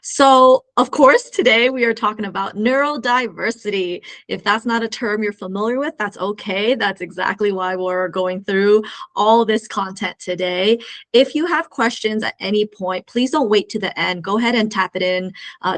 So, of course, today we are talking about neurodiversity. If that's not a term you're familiar with, that's okay. That's exactly why we're going through all this content today. If you have questions at any point, please don't wait to the end. Go ahead and tap it in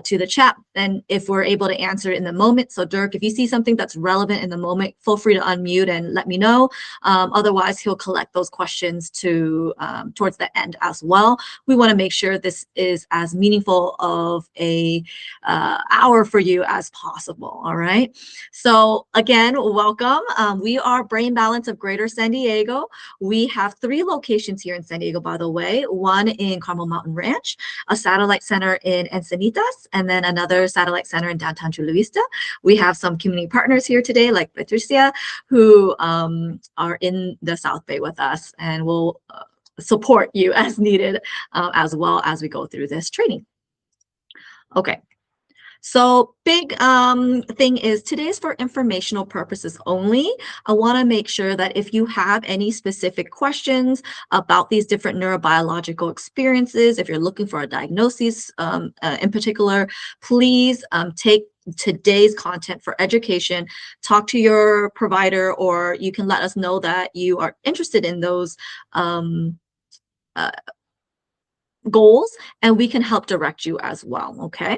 to the chat. And if we're able to answer it in the moment, so Dirk, if you see something that's relevant in the moment, feel free to unmute and let me know. Otherwise, he'll collect those questions towards the end as well. We want to make sure this is as meaningful of a hour for you as possible. All right. So again, welcome. We are Brain Balance of Greater San Diego. We have 3 locations here in San Diego, by the way. One in Carmel Mountain Ranch, a satellite center in Encinitas, and then another satellite center in downtown Chula Vista. We have some community partners here today, like Patricia, who are in the South Bay with us, and will support you as needed as well as we go through this training. Okay, so big thing is today is for informational purposes only. I want to make sure that if you have any specific questions about these different neurobiological experiences, if you're looking for a diagnosis in particular, please take today's content for education, talk to your provider, or you can let us know that you are interested in those goals, and we can help direct you as well. Okay.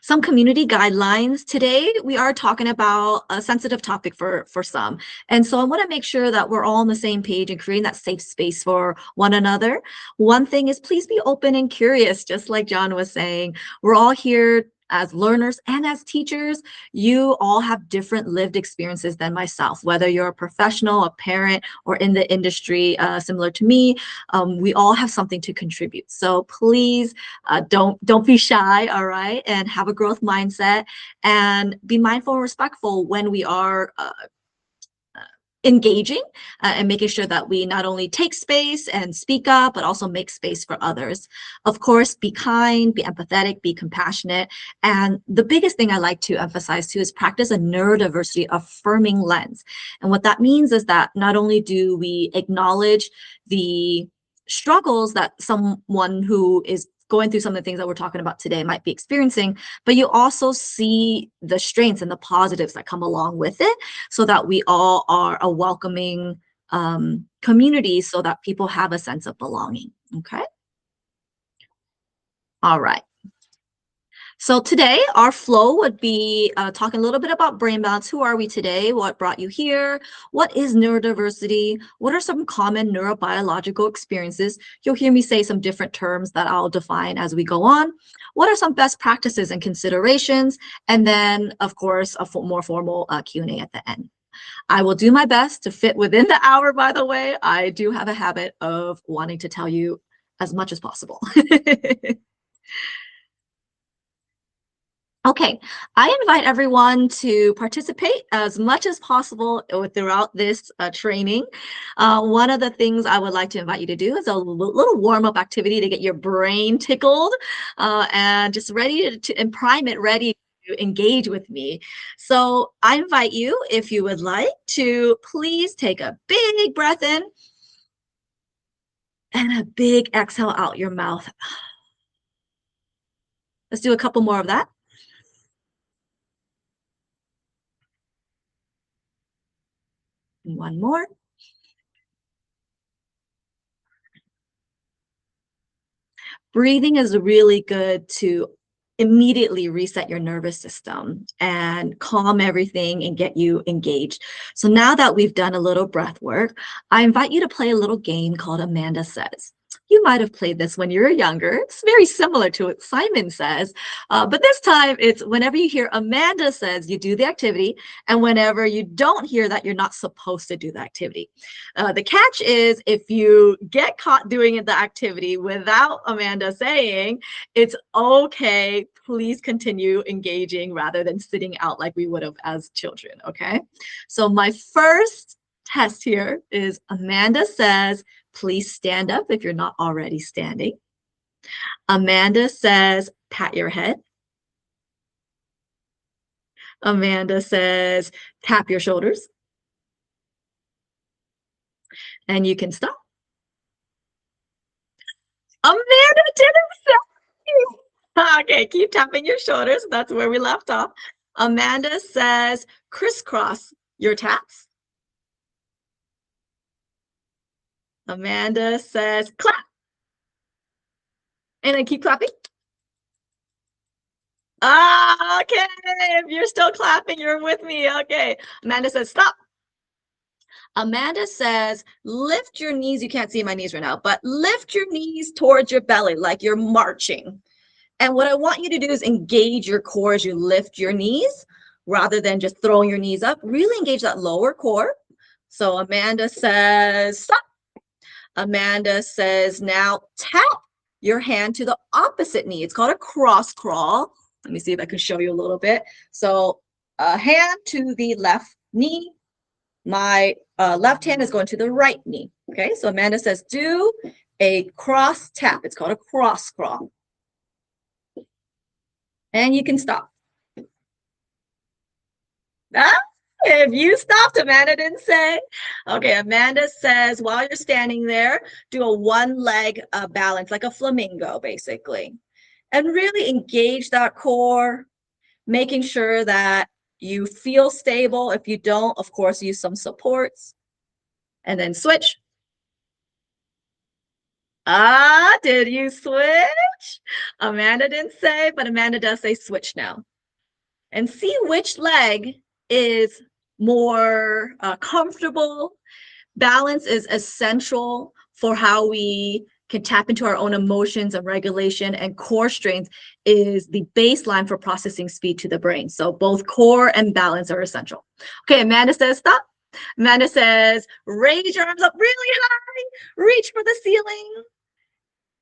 Some community guidelines. Today, we are talking about a sensitive topic for some. And so I want to make sure that we're all on the same page and creating that safe space for one another. One thing is, please be open and curious, just like John was saying. We're all here as learners and as teachers. You all have different lived experiences than myself, whether you're a professional, a parent, or in the industry similar to me. We all have something to contribute. So please don't be shy, all right? And have a growth mindset and be mindful and respectful when we are engaging and making sure that we not only take space and speak up, but also make space for others. Of course, be kind, be empathetic, be compassionate. And the biggest thing I like to emphasize too is practice a neurodiversity affirming lens. And what that means is that not only do we acknowledge the struggles that someone who is going through some of the things that we're talking about today might be experiencing, but you also see the strengths and the positives that come along with it, so that we all are a welcoming community, so that people have a sense of belonging. Okay. All right. So today our flow would be talking a little bit about brain balance. Who are we today? What brought you here? What is neurodiversity? What are some common neurobiological experiences? You'll hear me say some different terms that I'll define as we go on. What are some best practices and considerations? And then, of course, a more formal Q&A at the end. I will do my best to fit within the hour, by the way. I do have a habit of wanting to tell you as much as possible. Okay, I invite everyone to participate as much as possible throughout this training. One of the things I would like to invite you to do is a little warm-up activity to get your brain tickled and just ready and prime it, ready to engage with me. So I invite you, if you would like, to please take a big breath in and a big exhale out your mouth. Let's do a couple more of that. One more. Breathing is really good to immediately reset your nervous system and calm everything and get you engaged. So now that we've done a little breath work, I invite you to play a little game called Amanda Says. You might have played this when you were younger. It's very similar to what Simon says, but this time it's whenever you hear Amanda says, you do the activity, and whenever you don't hear that, you're not supposed to do the activity. The catch is if you get caught doing the activity without Amanda saying, it's okay, please continue engaging rather than sitting out like we would have as children, okay? So my first test here is Amanda says, please stand up if you're not already standing. Amanda says, pat your head. Amanda says, tap your shoulders. And you can stop. Amanda did it! Okay, keep tapping your shoulders. That's where we left off. Amanda says, crisscross your taps. Amanda says, clap. And then keep clapping. Ah, okay. If you're still clapping, you're with me. Okay. Amanda says, stop. Amanda says, lift your knees. You can't see my knees right now, but lift your knees towards your belly like you're marching. And what I want you to do is engage your core as you lift your knees rather than just throwing your knees up. Really engage that lower core. So Amanda says, stop. Amanda says, now tap your hand to the opposite knee. It's called a cross crawl. Let me see if I can show you a little bit. So a hand to the left knee. My left hand is going to the right knee. Okay, so Amanda says, do a cross tap. It's called a cross crawl. And you can stop. Ah, if you stopped, Amanda didn't say. Okay, Amanda says, while you're standing there, do a one leg balance, like a flamingo, basically. And really engage that core, making sure that you feel stable. If you don't, of course, use some supports. And then switch. Ah, did you switch? Amanda didn't say, but Amanda does say switch now. And see which leg is more comfortable. Balance is essential for how we can tap into our own emotions and regulation, and core strength is the baseline for processing speed to the brain. So both core and balance are essential. Okay, Amanda says stop. Amanda says raise your arms up really high, reach for the ceiling.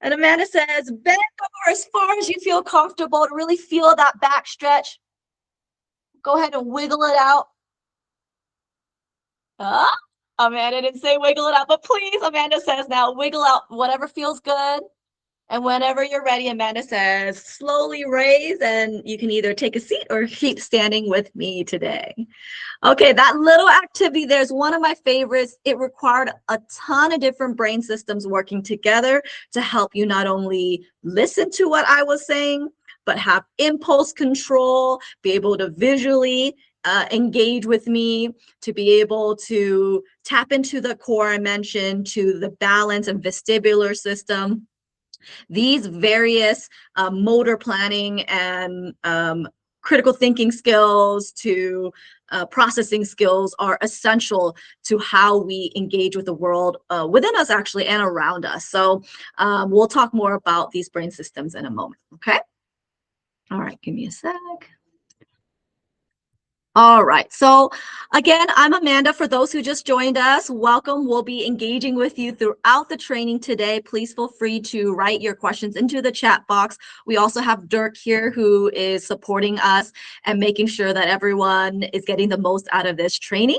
And Amanda says bend over as far as you feel comfortable to really feel that back stretch. Go ahead and wiggle it out. Amanda didn't say wiggle it out, but please, Amanda says now wiggle out whatever feels good. And whenever you're ready, Amanda says slowly raise, and you can either take a seat or keep standing with me today. Okay, that little activity there's one of my favorites. It required a ton of different brain systems working together to help you not only listen to what I was saying, but have impulse control, be able to visually engage with me, to be able to tap into the core I mentioned, to the balance and vestibular system. These various motor planning and critical thinking skills to processing skills are essential to how we engage with the world within us actually and around us. So we'll talk more about these brain systems in a moment, okay? All right, give me a sec. All right, so again, I'm Amanda. For those who just joined us, welcome. We'll be engaging with you throughout the training today. Please feel free to write your questions into the chat box. We also have Dirk here who is supporting us and making sure that everyone is getting the most out of this training.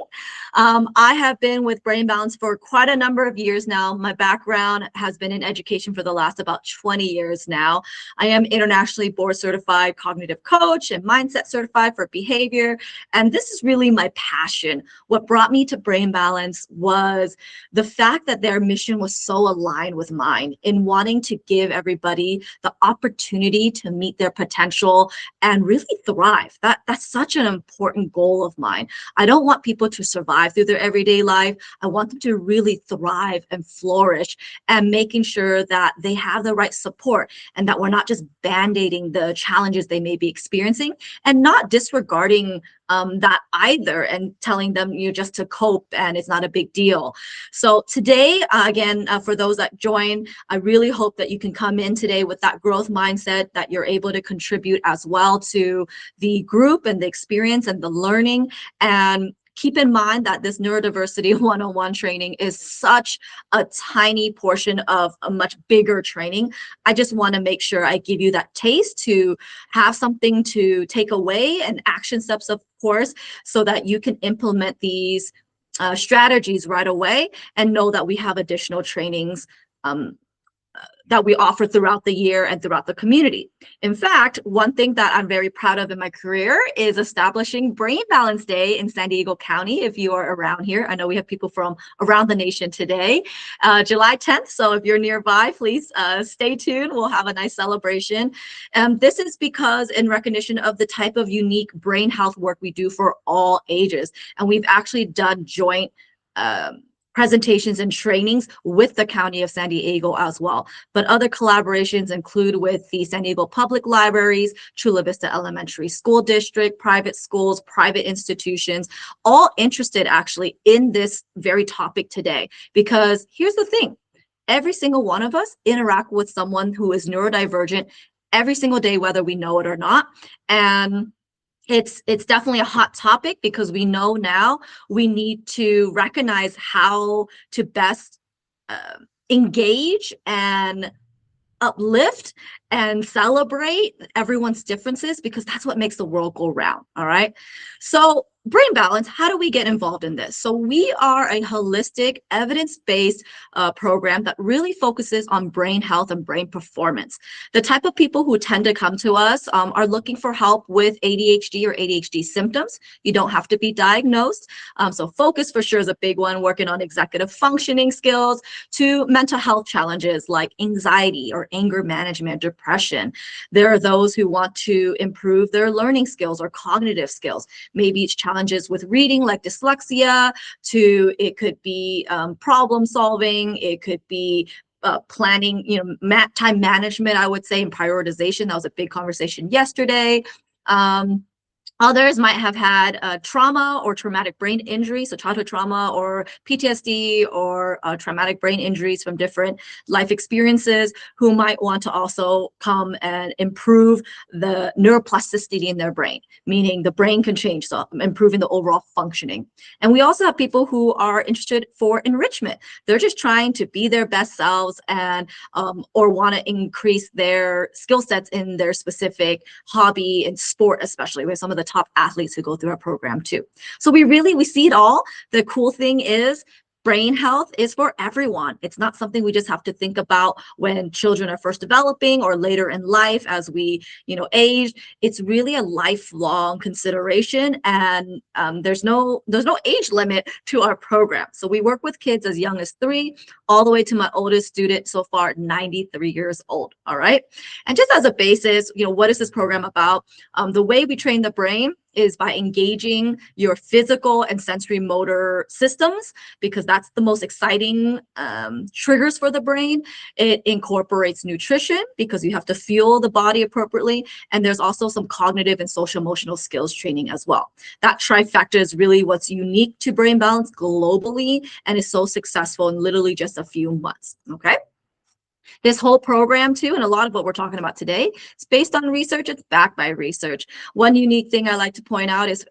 I have been with Brain Balance for quite a number of years now. My background has been in education for the last about 20 years now. I am internationally board certified cognitive coach and mindset certified for behavior. And this is really my passion. What brought me to Brain Balance was the fact that their mission was so aligned with mine in wanting to give everybody the opportunity to meet their potential and really thrive. That's such an important goal of mine. I don't want people to survive through their everyday life. I want them to really thrive and flourish, and making sure that they have the right support and that we're not just band-aiding the challenges they may be experiencing and not disregarding that either and telling them just to cope and it's not a big deal. So today, again, for those that join, I really hope that you can come in today with that growth mindset, that you're able to contribute as well to the group and the experience and the learning. And keep in mind that this neurodiversity 101 training is such a tiny portion of a much bigger training. I just want to make sure I give you that taste to have something to take away and action steps, of course, so that you can implement these strategies right away and know that we have additional trainings that we offer throughout the year and throughout the community. In fact, one thing that I'm very proud of in my career is establishing Brain Balance Day in San Diego County. If you are around here, I know we have people from around the nation today, July 10th. So if you're nearby, please stay tuned. We'll have a nice celebration. This is because in recognition of the type of unique brain health work we do for all ages. And we've actually done joint presentations and trainings with the County of San Diego as well. But other collaborations include with the San Diego Public Libraries, Chula Vista Elementary School District, private schools, private institutions, all interested actually in this very topic today. Because here's the thing, every single one of us interact with someone who is neurodivergent every single day, whether we know it or not. And it's definitely a hot topic because we know now we need to recognize how to best engage and uplift and celebrate everyone's differences, because that's what makes the world go round. All right. So brain balance, how do we get involved in this? So we are a holistic, evidence-based program that really focuses on brain health and brain performance. The type of people who tend to come to us are looking for help with ADHD or ADHD symptoms. You don't have to be diagnosed. So focus for sure is a big one, working on executive functioning skills, to mental health challenges like anxiety or anger management, depression. There are those who want to improve their learning skills or cognitive skills. Maybe it's challenges with reading like dyslexia, to it could be problem solving, it could be planning, time management, I would say, and prioritization. That was a big conversation yesterday. Others might have had trauma or traumatic brain injury, so childhood trauma or PTSD or traumatic brain injuries from different life experiences, who might want to also come and improve the neuroplasticity in their brain, meaning the brain can change, so improving the overall functioning. And we also have people who are interested for enrichment. They're just trying to be their best selves and or want to increase their skill sets in their specific hobby and sport, especially with some of the top athletes who go through our program too. So we see it all. The cool thing is brain health is for everyone. It's not something we just have to think about when children are first developing or later in life as we, age. It's really a lifelong consideration, and there's no age limit to our program. So we work with kids as young as 3, all the way to my oldest student so far, 93 years old. All right. And just as a basis, what is this program about? The way we train the brain is by engaging your physical and sensory motor systems, because that's the most exciting triggers for the brain. It incorporates nutrition because you have to fuel the body appropriately. And there's also some cognitive and social emotional skills training as well. That trifecta is really what's unique to Brain Balance globally and is so successful in literally just a few months. Okay. This whole program too, and a lot of what we're talking about today, is based on research. It's backed by research. One unique thing I like to point out is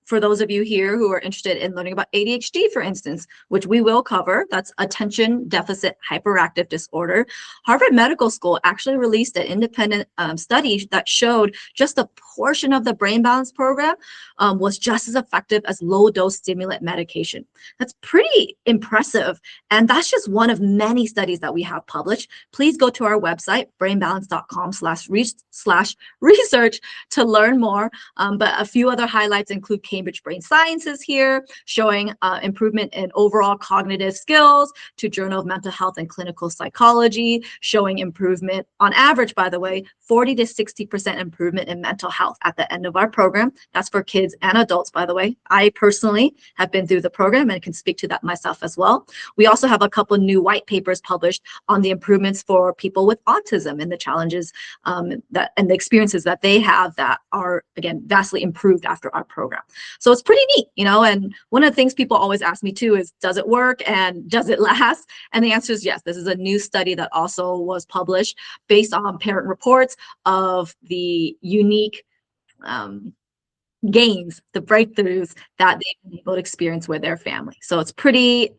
for those of you here who are interested in learning about ADHD, for instance, which we will cover, that's attention deficit hyperactive disorder. Harvard Medical School actually released an independent study that showed just a portion of the Brain Balance program was just as effective as low dose stimulant medication. That's pretty impressive. And that's just one of many studies that we have published. Please go to our website, brainbalance.com/research to learn more. But a few other highlights include Cambridge Brain Sciences here, showing improvement in overall cognitive skills, to Journal of Mental Health and Clinical Psychology, showing improvement on average, by the way, 40 to 60% improvement in mental health at the end of our program. That's for kids and adults, by the way. I personally have been through the program and can speak to that myself as well. We also have a couple new white papers published on the improvements for people with autism and the challenges and the experiences that they have that are, again, vastly improved after our program. So it's pretty neat, and one of the things people always ask me too is, does it work and does it last? And the answer is yes. This is a new study that also was published based on parent reports of the unique gains, the breakthroughs that they've been able to experience with their family. So it's pretty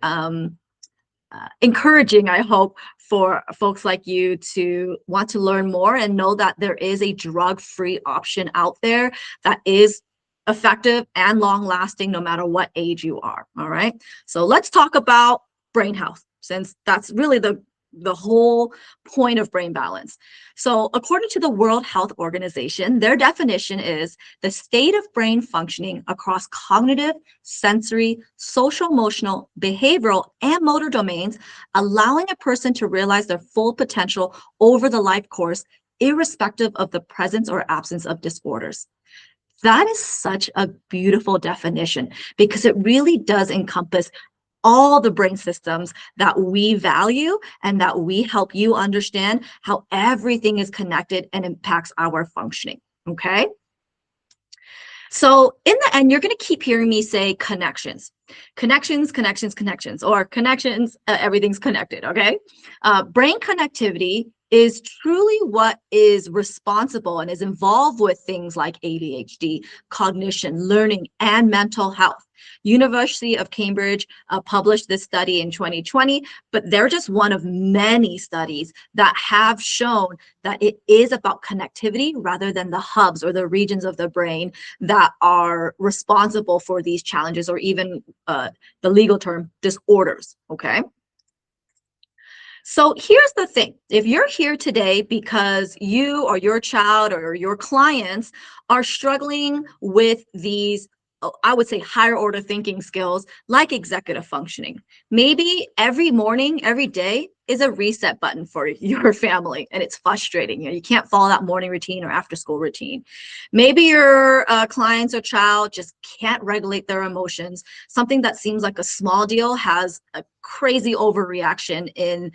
encouraging, I hope, for folks like you to want to learn more and know that there is a drug-free option out there that is effective and long-lasting no matter what age you are. All right. So let's talk about brain health, since that's really the the whole point of brain balance. So according to the World Health Organization, their definition is the state of brain functioning across cognitive, sensory, social, emotional, behavioral, and motor domains, allowing a person to realize their full potential over the life course, irrespective of the presence or absence of disorders. That is such a beautiful definition because it really does encompass all the brain systems that we value and that we help you understand how everything is connected and impacts our functioning, okay? So in the end, you're going to keep hearing me say connections, connections, connections, connections, or connections, everything's connected, okay? Brain connectivity is truly what is responsible and is involved with things like ADHD, cognition, learning, and mental health. University of Cambridge published this study in 2020, but they're just one of many studies that have shown that it is about connectivity rather than the hubs or the regions of the brain that are responsible for these challenges, or even the legal term disorders, okay? So here's the thing. If you're here today because you or your child or your clients are struggling with these, I would say, higher order thinking skills like executive functioning, maybe every morning, every day is a reset button for your family, and it's frustrating. You can't follow that morning routine or after school routine. Maybe your clients or child just can't regulate their emotions. Something that seems like a small deal has a crazy overreaction in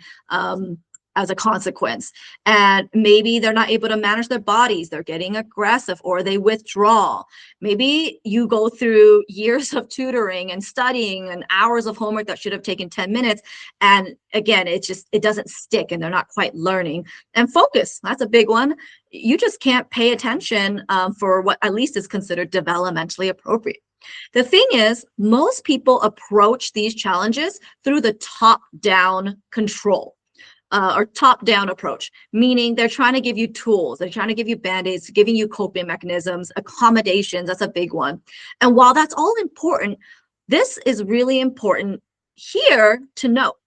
as a consequence. And maybe they're not able to manage their bodies. They're getting aggressive or they withdraw. Maybe you go through years of tutoring and studying and hours of homework that should have taken 10 minutes. And again, it doesn't stick and they're not quite learning. And focus, that's a big one. You just can't pay attention for what at least is considered developmentally appropriate. The thing is, most people approach these challenges through the top-down control. Or top-down approach, meaning they're trying to give you tools, they're trying to give you band-aids, giving you coping mechanisms, accommodations, that's a big one. And while that's all important, this is really important here to note.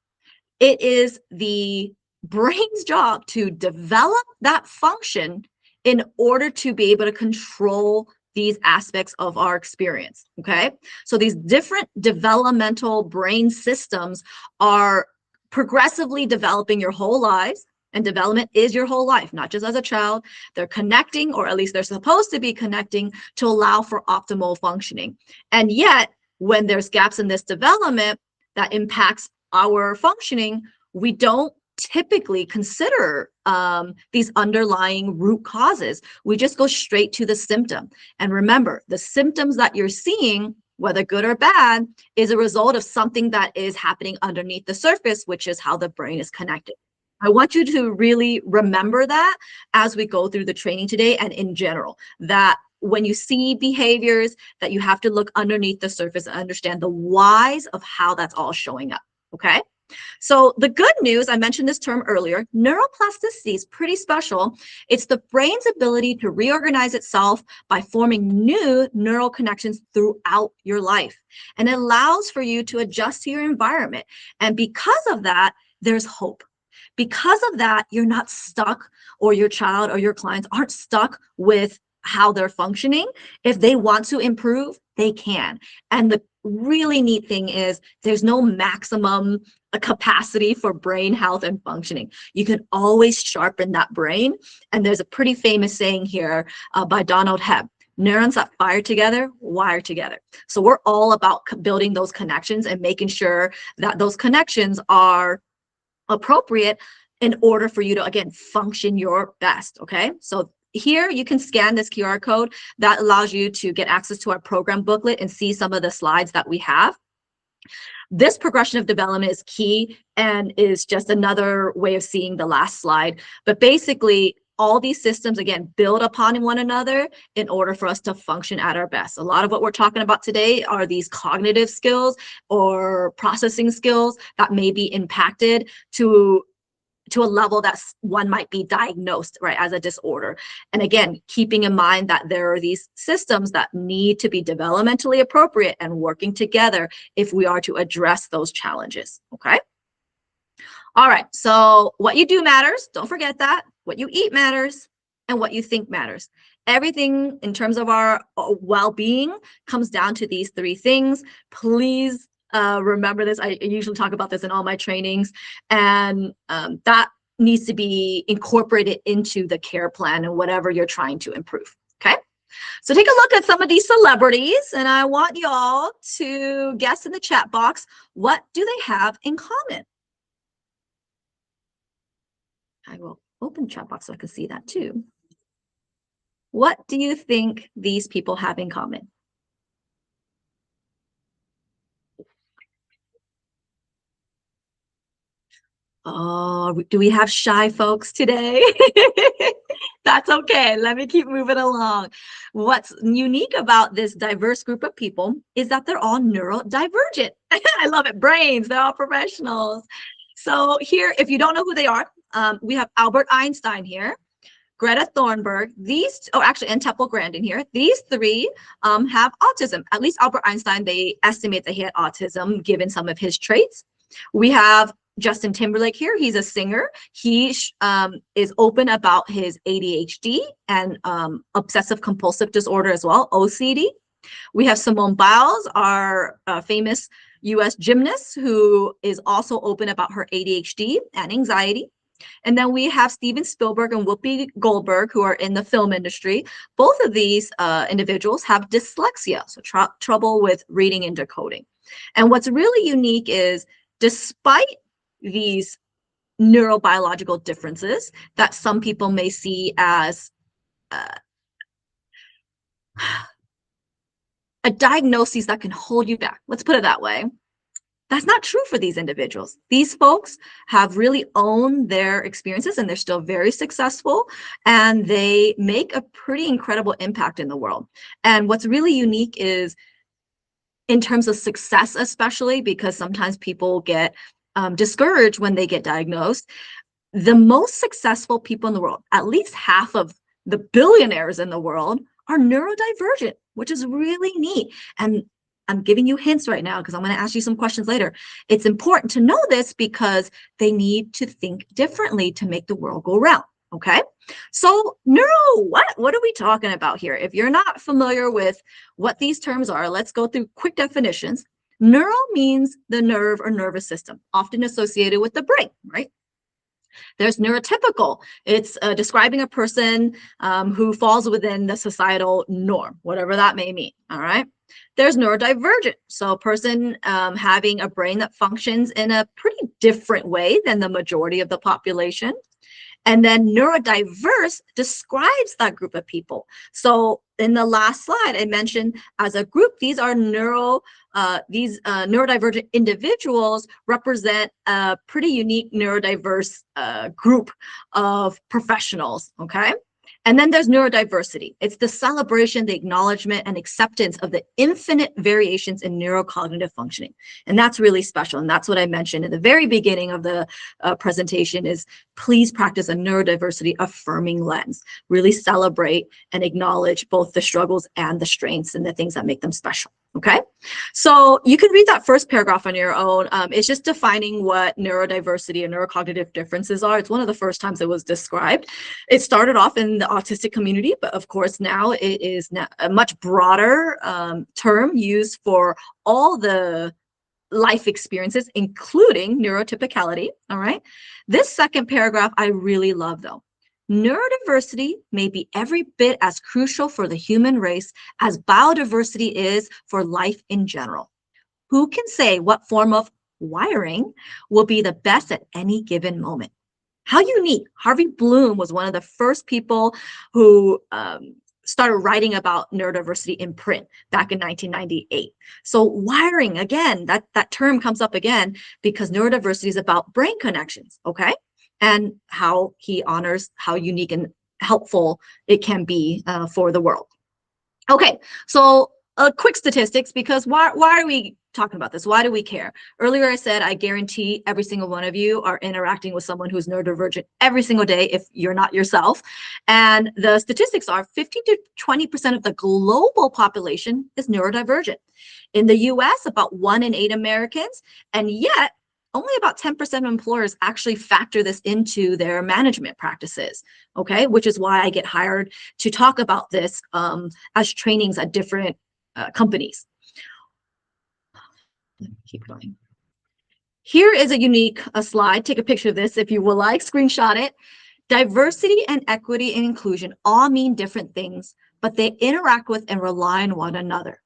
It is the brain's job to develop that function in order to be able to control these aspects of our experience, okay? So these different developmental brain systems are progressively developing your whole lives, and development is your whole life, not just as a child. They're connecting, or at least they're supposed to be connecting, to allow for optimal functioning. And yet, when there's gaps in this development that impacts our functioning, we don't typically consider these underlying root causes. We just go straight to the symptom. And remember, the symptoms that you're seeing, whether good or bad, is a result of something that is happening underneath the surface, which is how the brain is connected. I want you to really remember that as we go through the training today and in general, that when you see behaviors, that you have to look underneath the surface and understand the whys of how that's all showing up, okay? So the good news, I mentioned this term earlier, neuroplasticity is pretty special. It's the brain's ability to reorganize itself by forming new neural connections throughout your life. And it allows for you to adjust to your environment. And because of that, there's hope. Because of that, you're not stuck, or your child or your clients aren't stuck with how they're functioning. If they want to improve, they can. And the really neat thing is there's no maximum capacity for brain health and functioning. You can always sharpen that brain. And there's a pretty famous saying here by Donald Hebb: neurons that fire together, wire together. So we're all about building those connections and making sure that those connections are appropriate in order for you to, again, function your best, okay? So here you can scan this QR code that allows you to get access to our program booklet and see some of the slides that we have. This progression of development is key and is just another way of seeing the last slide. But basically, all these systems, again, build upon one another in order for us to function at our best. A lot of what we're talking about today are these cognitive skills or processing skills that may be impacted to a level that one might be diagnosed, right, as a disorder. And again, keeping in mind that there are these systems that need to be developmentally appropriate and working together if we are to address those challenges, okay? All right, so what you do matters. Don't forget that. What you eat matters, and what you think matters. Everything in terms of our well-being comes down to these three things. Please remember this. I usually talk about this in all my trainings, and that needs to be incorporated into the care plan and whatever you're trying to improve. Okay. So take a look at some of these celebrities, and I want y'all to guess in the chat box, what do they have in common? I will open the chat box so I can see that too. What do you think these people have in common? Oh, do we have shy folks today? That's okay. Let me keep moving along. What's unique about this diverse group of people is that they're all neurodivergent. I love it. Brains, they're all professionals. So here, if you don't know who they are, we have Albert Einstein here, Greta Thunberg, and Temple Grandin here. These three have autism. At least Albert Einstein, they estimate that he had autism given some of his traits. We have Justin Timberlake here. He's a singer. He is open about his ADHD and obsessive compulsive disorder as well, OCD. We have Simone Biles, our famous US gymnast, who is also open about her ADHD and anxiety. And then we have Steven Spielberg and Whoopi Goldberg, who are in the film industry. Both of these individuals have dyslexia, so trouble with reading and decoding. And what's really unique is, despite these neurobiological differences that some people may see as a diagnosis that can hold you back, let's put it that way, that's not true for these individuals. These folks have really owned their experiences, and they're still very successful, and they make a pretty incredible impact in the world. And what's really unique is, in terms of success, especially because sometimes people get discouraged when they get diagnosed, the most successful people in the world, at least half of the billionaires in the world, are neurodivergent, which is really neat. And I'm giving you hints right now because I'm going to ask you some questions later. It's important to know this because they need to think differently to make the world go round. Okay, so what are we talking about here? If you're not familiar with what these terms are, let's go through quick definitions. Neuro means the nerve or nervous system, often associated with the brain, right? There's neurotypical. It's describing a person who falls within the societal norm, whatever that may mean, all right? There's neurodivergent, so a person having a brain that functions in a pretty different way than the majority of the population. And then neurodiverse describes that group of people. So in the last slide, I mentioned as a group, these are neurodivergent individuals represent a pretty unique neurodiverse group of professionals, okay? And then there's neurodiversity. It's the celebration, the acknowledgement, and acceptance of the infinite variations in neurocognitive functioning. And that's really special. And that's what I mentioned in the very beginning of the presentation is, please practice a neurodiversity affirming lens. Really celebrate and acknowledge both the struggles and the strengths and the things that make them special. Okay, so you can read that first paragraph on your own. It's just defining what neurodiversity and neurocognitive differences are. It's one of the first times it was described. It started off in the autistic community, but of course now it is a much broader term used for all the life experiences, including neurotypicality. All right, this second paragraph I really love though. Neurodiversity may be every bit as crucial for the human race as biodiversity is for life in general. Who can say what form of wiring will be the best at any given moment? How unique. Harvey Bloom was one of the first people who started writing about neurodiversity in print back in 1998. So wiring, again, that term comes up again because neurodiversity is about brain connections, okay? And how he honors how unique and helpful it can be for the world. Okay, so quick statistics, because why are we talking about this? Why do we care? Earlier I said I guarantee every single one of you are interacting with someone who's neurodivergent every single day if you're not yourself. And the statistics are 15 to 20% of the global population is neurodivergent. In the US, about 1 in 8 Americans, and yet only about 10% of employers actually factor this into their management practices, okay? Which is why I get hired to talk about this as trainings at different companies. Keep going. Here is a unique slide. Take a picture of this if you would like, screenshot it. Diversity and equity and inclusion all mean different things, but they interact with and rely on one another.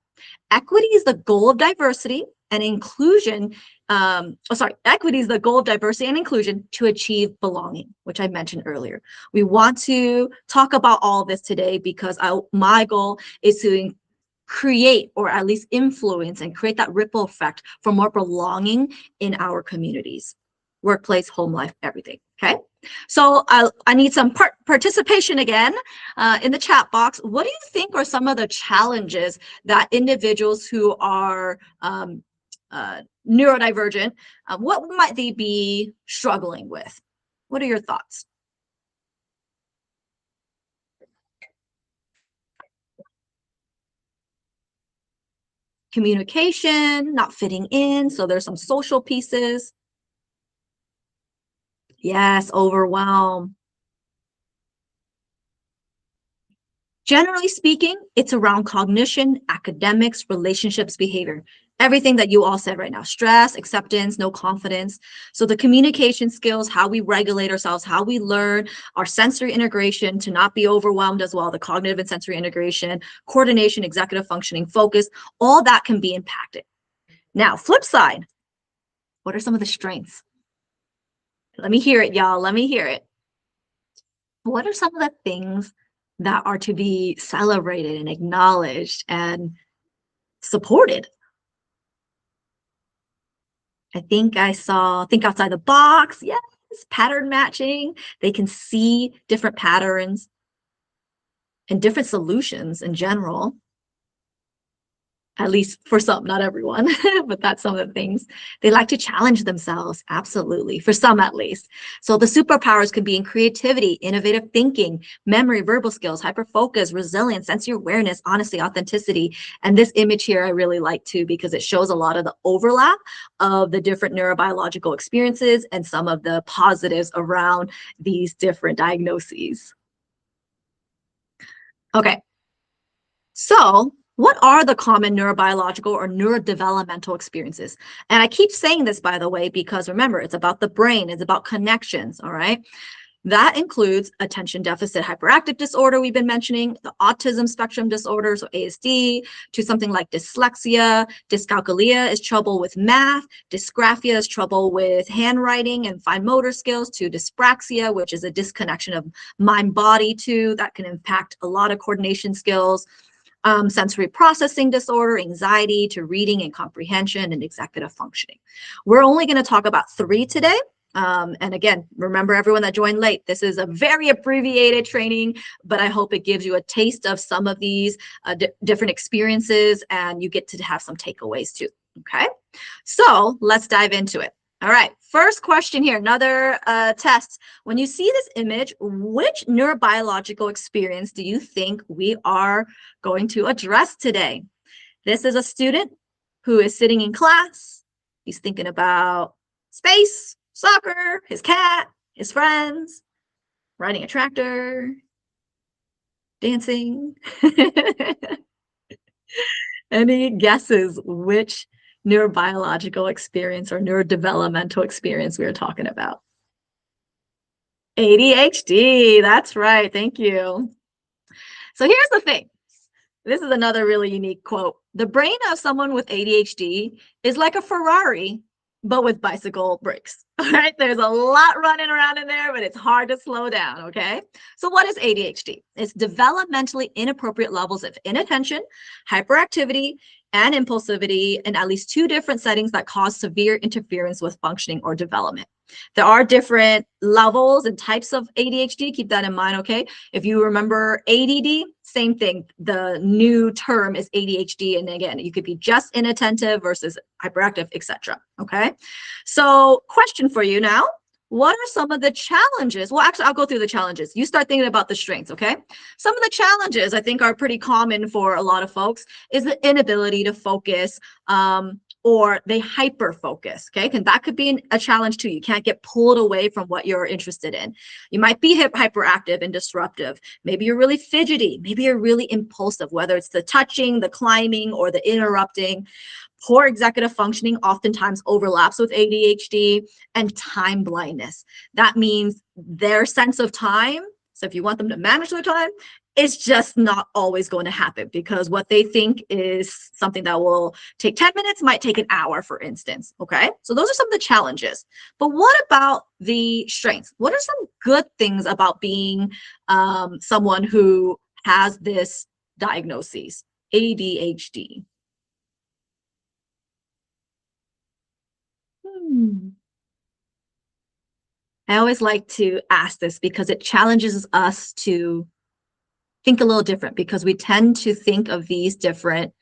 Equity is the goal of diversity and inclusion. Equity is the goal of diversity and inclusion to achieve belonging, which I mentioned earlier. We want to talk about all this today because my goal is to create, or at least influence and create that ripple effect for more belonging in our communities, workplace, home life, everything. Okay. So I need some participation again in the chat box. What do you think are some of the challenges that individuals who are neurodivergent, what might they be struggling with? What are your thoughts? Communication, not fitting in, so there's some social pieces. Yes, overwhelm. Generally speaking, it's around cognition, academics, relationships, behavior. Everything that you all said right now: stress, acceptance, no confidence. So the communication skills, how we regulate ourselves, how we learn, our sensory integration to not be overwhelmed as well, the cognitive and sensory integration, coordination, executive functioning, focus, all that can be impacted. Now, flip side, what are some of the strengths? Let me hear it, y'all. Let me hear it. What are some of the things that are to be celebrated and acknowledged and supported? I think I saw think outside the box. Yes, pattern matching. They can see different patterns and different solutions in general. At least for some, not everyone, but that's some of the things. They like to challenge themselves, absolutely, for some at least. So the superpowers could be in creativity, innovative thinking, memory, verbal skills, hyperfocus, resilience, sensory awareness, honesty, authenticity. And this image here I really like too, because it shows a lot of the overlap of the different neurobiological experiences and some of the positives around these different diagnoses. Okay, so what are the common neurobiological or neurodevelopmental experiences? And I keep saying this, by the way, because remember, it's about the brain, it's about connections, all right? That includes attention deficit hyperactive disorder we've been mentioning, the autism spectrum disorder, so ASD, to something like dyslexia. Dyscalculia is trouble with math. Dysgraphia is trouble with handwriting and fine motor skills, to dyspraxia, which is a disconnection of mind-body too, that can impact a lot of coordination skills. Sensory processing disorder, anxiety, to reading and comprehension, and executive functioning. We're only going to talk about 3 today. And again, remember everyone that joined late, this is a very abbreviated training, but I hope it gives you a taste of some of these different experiences, and you get to have some takeaways too. Okay, so let's dive into it. All right, first question here, another test. When you see this image, which neurobiological experience do you think we are going to address today? This is a student who is sitting in class. He's thinking about space, soccer, his cat, his friends, riding a tractor, dancing. Any guesses which neurobiological experience or neurodevelopmental experience we are talking about? ADHD, that's right, thank you. So here's the thing. This is another really unique quote. The brain of someone with ADHD is like a Ferrari, but with bicycle brakes. All right, there's a lot running around in there, but it's hard to slow down, okay? So what is ADHD? It's developmentally inappropriate levels of inattention, hyperactivity, and impulsivity in at least 2 different settings that cause severe interference with functioning or development. There are different levels and types of ADHD. Keep that in mind, okay? If you remember ADD, same thing. The new term is ADHD. And again, you could be just inattentive versus hyperactive, etc. Okay? So question for you now. What are some of the challenges? Well, actually, I'll go through the challenges. You start thinking about the strengths, okay? Some of the challenges I think are pretty common for a lot of folks is the inability to focus, or they hyper focus. Okay, and that could be a challenge too. You can't get pulled away from what you're interested in. You might be hyperactive and disruptive. Maybe you're really fidgety. Maybe you're really impulsive, whether it's the touching, the climbing, or the interrupting. Poor executive functioning oftentimes overlaps with ADHD, and time blindness. That means their sense of time. So if you want them to manage their time, it's just not always going to happen, because what they think is something that will take 10 minutes might take an hour, for instance. Okay, so those are some of the challenges. But what about the strengths? What are some good things about being someone who has this diagnosis, ADHD? I always like to ask this because it challenges us to think a little different, because we tend to think of these different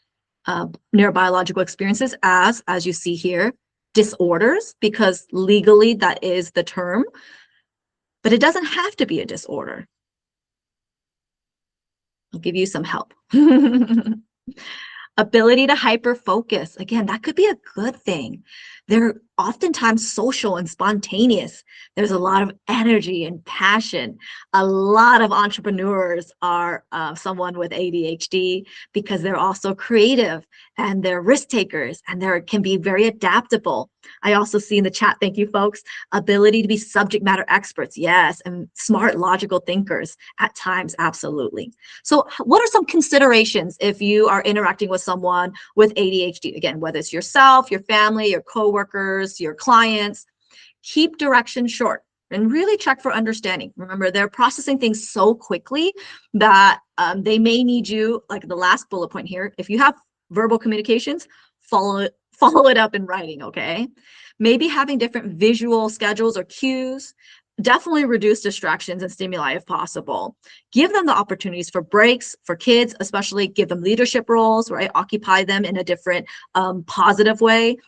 neurobiological experiences as you see here, disorders, because legally that is the term, but it doesn't have to be a disorder. I'll give you some help. Ability to hyper focus. Again, that could be a good thing. They're oftentimes social and spontaneous. There's a lot of energy and passion. A lot of entrepreneurs are someone with ADHD, because they're also creative and they're risk takers and they can be very adaptable. I also see in the chat, thank you folks, ability to be subject matter experts. Yes, and smart, logical thinkers at times, absolutely. So what are some considerations if you are interacting with someone with ADHD? Again, whether it's yourself, your family, your coworkers, your clients, keep direction short and really check for understanding. Remember, they're processing things so quickly that they may need you, like the last bullet point here, if you have verbal communications, follow it up in writing, okay? Maybe having different visual schedules or cues. Definitely reduce distractions and stimuli if possible. Give them the opportunities for breaks. For kids especially, give them leadership roles, right? Occupy them in a different positive way.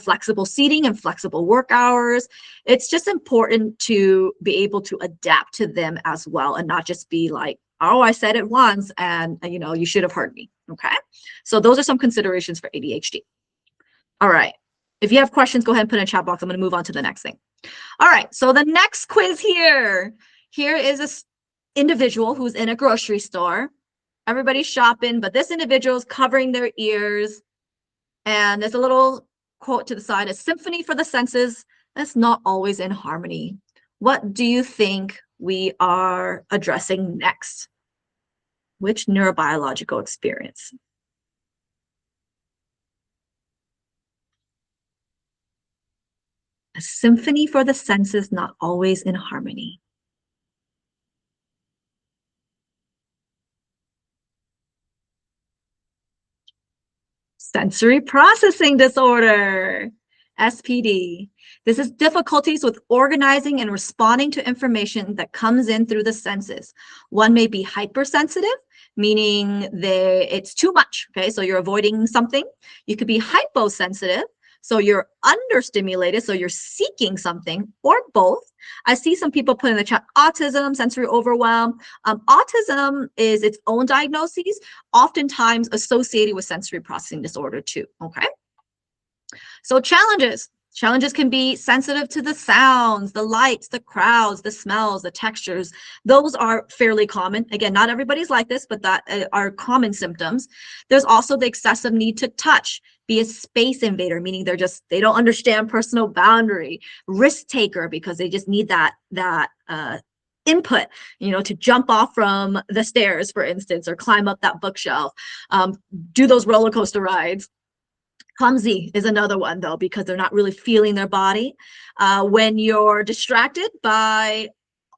Flexible seating and flexible work hours. It's just important to be able to adapt to them as well, and not just be like, oh, I said it once and you should have heard me. Okay, so those are some considerations for ADHD. All right, if you have questions, go ahead and put in a chat box. I'm going to move on to the next thing. All right, so the next quiz here is this individual who's in a grocery store. Everybody's shopping, but this individual is covering their ears, and there's a little quote to the side: a symphony for the senses that's not always in harmony. What do you think we are addressing next? Which neurobiological experience? A symphony for the senses not always in harmony. Sensory processing disorder, SPD. This is difficulties with organizing and responding to information that comes in through the senses. One may be hypersensitive, meaning it's too much, okay? So you're avoiding something. You could be hyposensitive, so you're understimulated, so you're seeking something, or both. I see some people put in the chat, autism, sensory overwhelm. Autism is its own diagnosis, oftentimes associated with sensory processing disorder too, okay? So challenges. Challenges can be sensitive to the sounds, the lights, the crowds, the smells, the textures. Those are fairly common. Again, not everybody's like this, but that are common symptoms. There's also the excessive need to touch, be a space invader, meaning they don't understand personal boundary, risk taker, because they just need that input, to jump off from the stairs, for instance, or climb up that bookshelf, do those roller coaster rides. Clumsy is another one, though, because they're not really feeling their body. When you're distracted by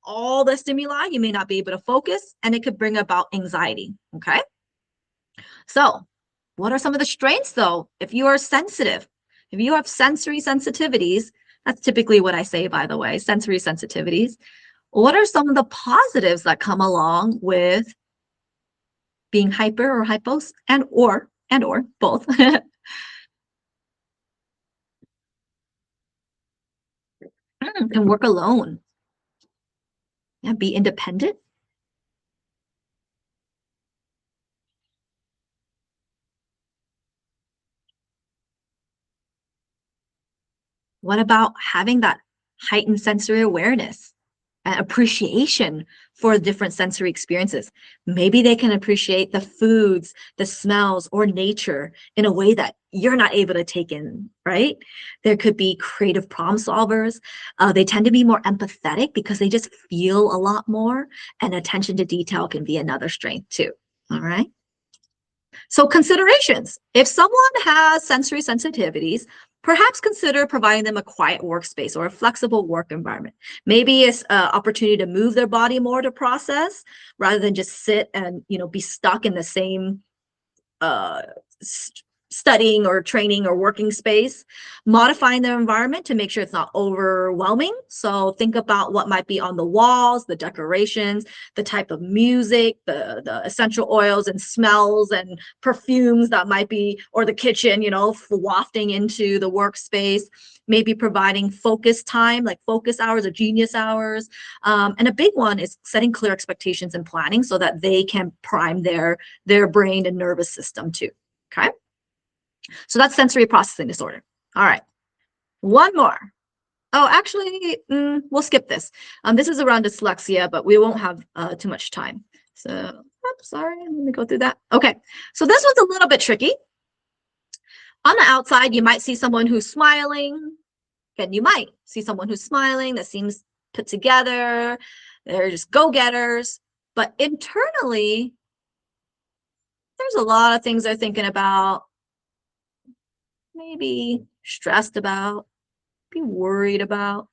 all the stimuli, you may not be able to focus, and it could bring about anxiety, okay? So what are some of the strengths, though? If you are sensitive, if you have sensory sensitivities, that's typically what I say, by the way, sensory sensitivities. What are some of the positives that come along with being hyper or hypos and or both? Can work alone and be independent. What about having that heightened sensory awareness and appreciation for different sensory experiences? Maybe they can appreciate the foods, the smells, or nature in a way that you're not able to take in, right? There could be creative problem solvers. They tend to be more empathetic because they just feel a lot more, and attention to detail can be another strength too. All right. So considerations. If someone has sensory sensitivities, perhaps consider providing them a quiet workspace or a flexible work environment. Maybe it's an opportunity to move their body more to process rather than just sit and be stuck in the same uh, studying or training or working space, modifying their environment to make sure it's not overwhelming. So think about what might be on the walls, the decorations, the type of music, the essential oils and smells and perfumes that might be, or the kitchen, wafting into the workspace. Maybe providing focus time, like focus hours or genius hours. And a big one is setting clear expectations and planning so that they can prime their brain and nervous system too. Okay. So that's sensory processing disorder. All right. One more. Oh, actually, we'll skip this. This is around dyslexia, but we won't have too much time. So, sorry, let me go through that. Okay. So this one's a little bit tricky. On the outside, you might see someone who's smiling. And you might see someone who's smiling, that seems put together. They're just go-getters. But internally, there's a lot of things they're thinking about, maybe stressed about, be worried about.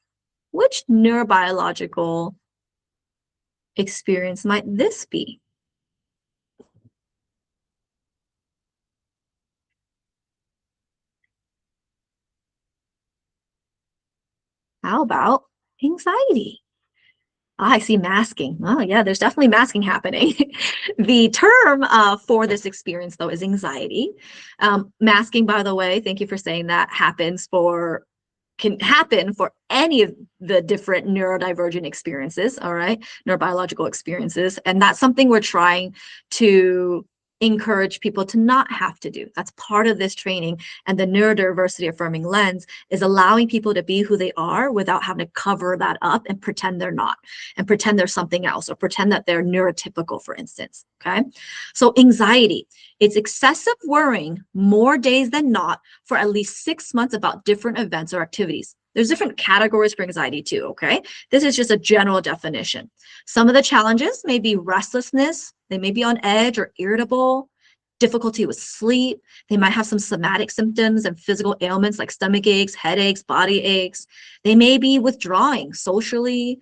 Which neurobiological experience might this be? How about anxiety? I see masking. Oh, yeah, there's definitely masking happening. The term for this experience, though, is anxiety. Masking, by the way, thank you for saying that, can happen for any of the different neurodivergent experiences, all right, neurobiological experiences. And that's something we're trying to encourage people to not have to do. That's part of this training. And the neurodiversity affirming lens is allowing people to be who they are without having to cover that up and pretend they're not, and pretend they're something else, or pretend that they're neurotypical, for instance. Okay. So anxiety, it's excessive worrying more days than not for at least 6 months about different events or activities. There's different categories for anxiety too, okay? This is just a general definition. Some of the challenges may be restlessness, they may be on edge or irritable, difficulty with sleep. They might have some somatic symptoms and physical ailments like stomach aches, headaches, body aches. They may be withdrawing socially,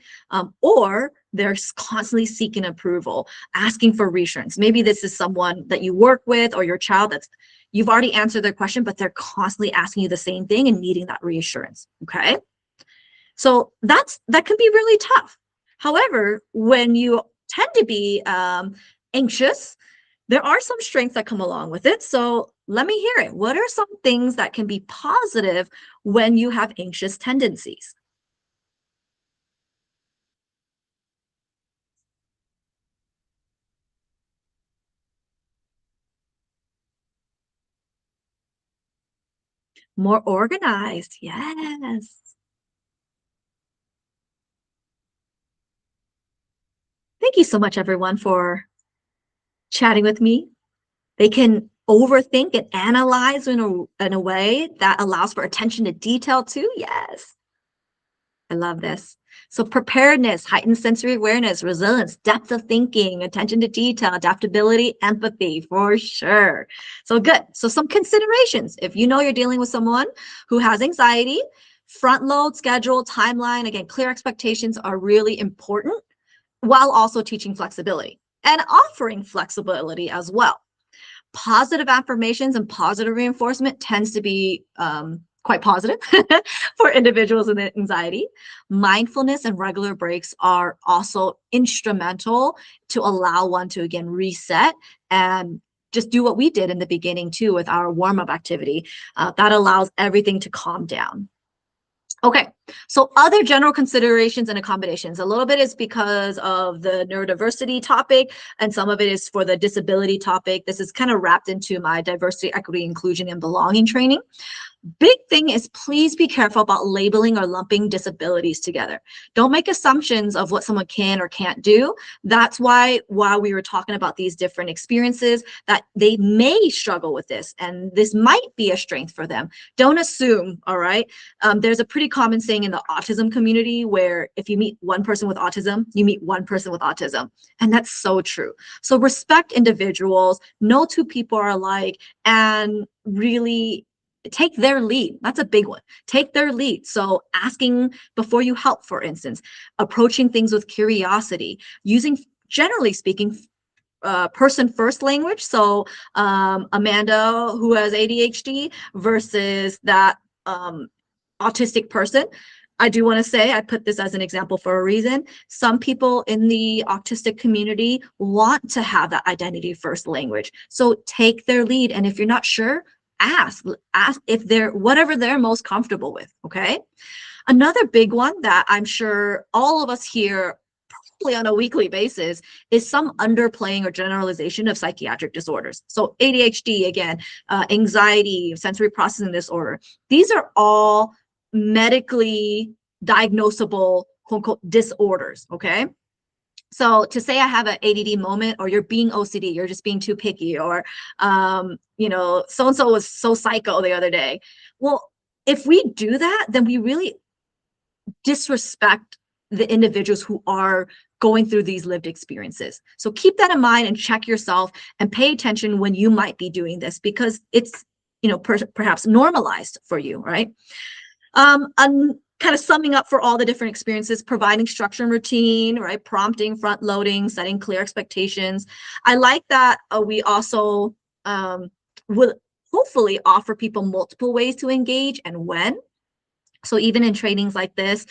or they're constantly seeking approval, asking for reassurance. Maybe this is someone that you work with or your child that's, you've already answered their question, but they're constantly asking you the same thing and needing that reassurance, okay? So that can be really tough. However, when you tend to be anxious, there are some strengths that come along with it. So let me hear it. What are some things that can be positive when you have anxious tendencies? More organized. Yes. Thank you so much, everyone, for chatting with me. They can overthink and analyze in a way that allows for attention to detail too. Yes. I love this. So preparedness, heightened sensory awareness, resilience, depth of thinking, attention to detail, adaptability, empathy, for sure. So good. So some considerations. If you know you're dealing with someone who has anxiety, front load, schedule, timeline, again, clear expectations are really important, while also teaching flexibility and offering flexibility as well. Positive affirmations and positive reinforcement tends to be quite positive for individuals with anxiety. Mindfulness and regular breaks are also instrumental to allow one to, again, reset and just do what we did in the beginning too with our warm-up activity. That allows everything to calm down. Okay, so other general considerations and accommodations. A little bit is because of the neurodiversity topic, and some of it is for the disability topic. This is kind of wrapped into my diversity, equity, inclusion, and belonging training. Big thing is, please be careful about labeling or lumping disabilities together. Don't make assumptions of what someone can or can't do. That's why, while we were talking about these different experiences, that they may struggle with this, and this might be a strength for them. Don't assume, all right? There's a pretty common saying in the autism community where if you meet one person with autism, you meet one person with autism. And that's so true. So respect individuals, no two people are alike, and really take their lead. That's a big one. Take their lead. So asking before you help, for instance, approaching things with curiosity, using, generally speaking, person first language. So Amanda, who has ADHD, versus that autistic person. I do want to say, I put this as an example for a reason. Some people in the autistic community want to have that identity first language. So take their lead. And if you're not sure, ask if they're whatever they're most comfortable with. Okay. Another big one that I'm sure all of us hear probably on a weekly basis is some underplaying or generalization of psychiatric disorders. So ADHD, again, anxiety, sensory processing disorder. These are all medically diagnosable, quote unquote, disorders. Okay. So to say I have an ADD moment, or you're being OCD, you're just being too picky, or, so-and-so was so psycho the other day. Well, if we do that, then we really disrespect the individuals who are going through these lived experiences. So keep that in mind and check yourself and pay attention when you might be doing this, because it's, perhaps normalized for you, right? Kind of summing up for all the different experiences, providing structure and routine, right? Prompting, front loading, setting clear expectations. I like that we also will hopefully offer people multiple ways to engage and when. So even in trainings like this,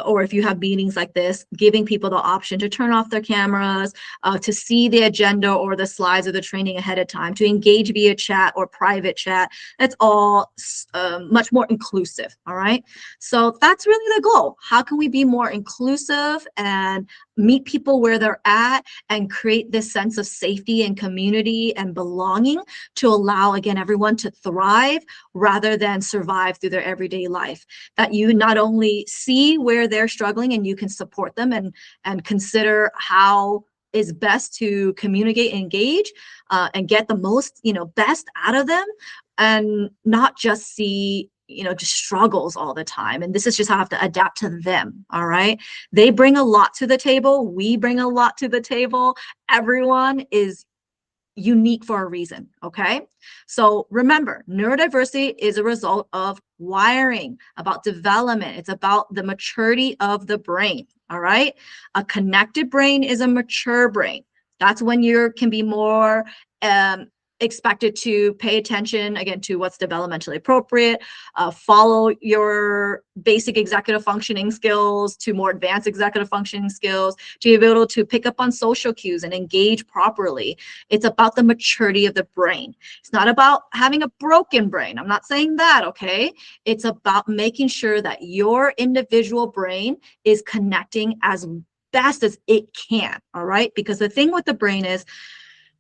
or if you have meetings like this, giving people the option to turn off their cameras, to see the agenda or the slides of the training ahead of time, to engage via chat or private chat, that's all much more inclusive, all right? So that's really the goal. How can we be more inclusive and meet people where they're at and create this sense of safety and community and belonging to allow, again, everyone to thrive rather than survive through their everyday life? That you not only see where they're struggling and you can support them and consider how is best to communicate and engage and get the most, best out of them, and not just see just struggles all the time. And this is just how I have to adapt to them. All right. They bring a lot to the table. We bring a lot to the table. Everyone is unique for a reason. Okay. So remember, neurodiversity is a result of wiring, about development. It's about the maturity of the brain. All right. A connected brain is a mature brain. That's when you can be more expected to pay attention, again, to what's developmentally appropriate, follow your basic executive functioning skills to more advanced executive functioning skills, to be able to pick up on social cues and engage properly. It's about the maturity of the brain. It's not about having a broken brain. I'm not saying that, okay? It's about making sure that your individual brain is connecting as best as it can, all right? Because the thing with the brain is,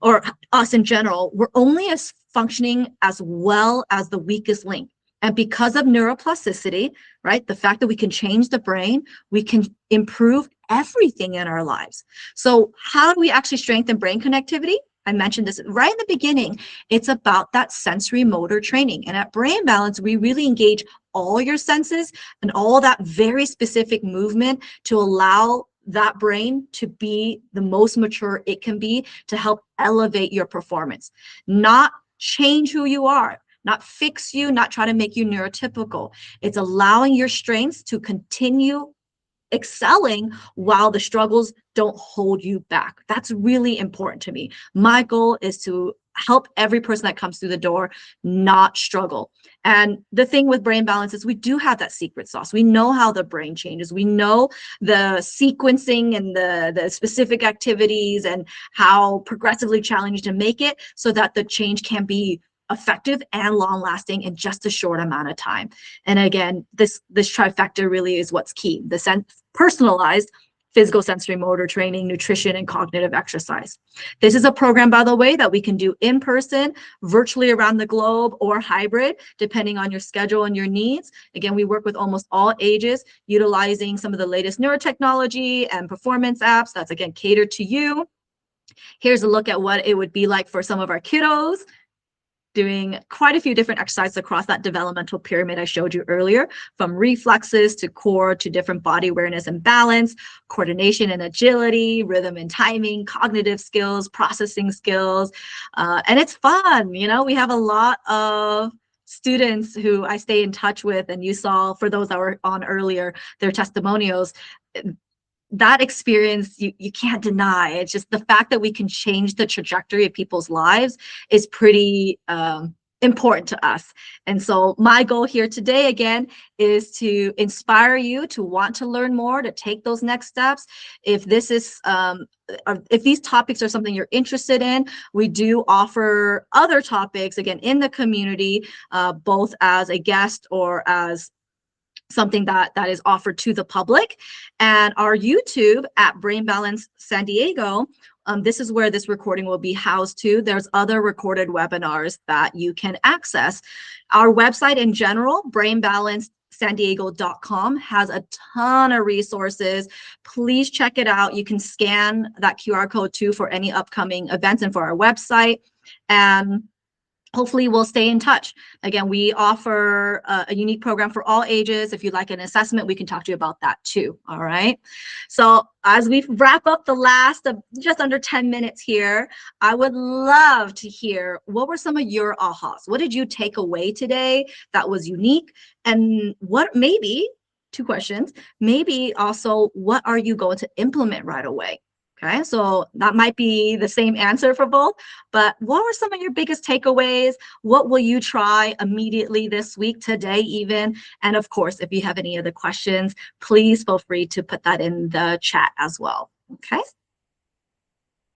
or us in general, we're only as functioning as well as the weakest link. And because of neuroplasticity, right, the fact that we can change the brain, we can improve everything in our lives. So how do we actually strengthen brain connectivity? I mentioned this right in the beginning. It's about that sensory motor training. And at Brain Balance, we really engage all your senses and all that very specific movement to allow that brain to be the most mature it can be, to help elevate your performance, not change who you are, not fix you, not try to make you neurotypical. It's allowing your strengths to continue excelling while the struggles don't hold you back. That's really important to me. My goal is to help every person that comes through the door not struggle. And the thing with Brain Balance is we do have that secret sauce. We know how the brain changes. We know the sequencing and the specific activities and how progressively challenging to make it so that the change can be effective and long lasting in just a short amount of time. And again, this trifecta really is what's key. The personalized, physical sensory motor training, nutrition, and cognitive exercise. This is a program, by the way, that we can do in person, virtually around the globe, or hybrid, depending on your schedule and your needs. Again, we work with almost all ages, utilizing some of the latest neurotechnology and performance apps that's, again, catered to you. Here's a look at what it would be like for some of our kiddos, doing quite a few different exercises across that developmental pyramid I showed you earlier, from reflexes to core to different body awareness and balance, coordination and agility, rhythm and timing, cognitive skills, processing skills, and it's fun. You know, we have a lot of students who I stay in touch with, and you saw, for those that were on earlier, their testimonials. That experience you can't deny. It's just the fact that we can change the trajectory of people's lives is pretty important to us. And so my goal here today, again, is to inspire you to want to learn more, to take those next steps. If this is if these topics are something you're interested in, we do offer other topics, again, in the community, both as a guest or as something that is offered to the public. And our YouTube at Brain Balance San Diego, this is where this recording will be housed to. There's other recorded webinars that you can access. Our website in general, brainbalancesandiego.com, has a ton of resources. Please check it out. You can scan that QR code too for any upcoming events and for our website. And hopefully we'll stay in touch. Again, we offer a unique program for all ages. If you'd like an assessment, we can talk to you about that too. All right. So as we wrap up the last of just under 10 minutes here, I would love to hear, what were some of your ahas? What did you take away today that was unique? And what, maybe, two questions, maybe also, what are you going to implement right away? Okay, so that might be the same answer for both, but what were some of your biggest takeaways? What will you try immediately this week, today even? And of course, if you have any other questions, please feel free to put that in the chat as well. Okay.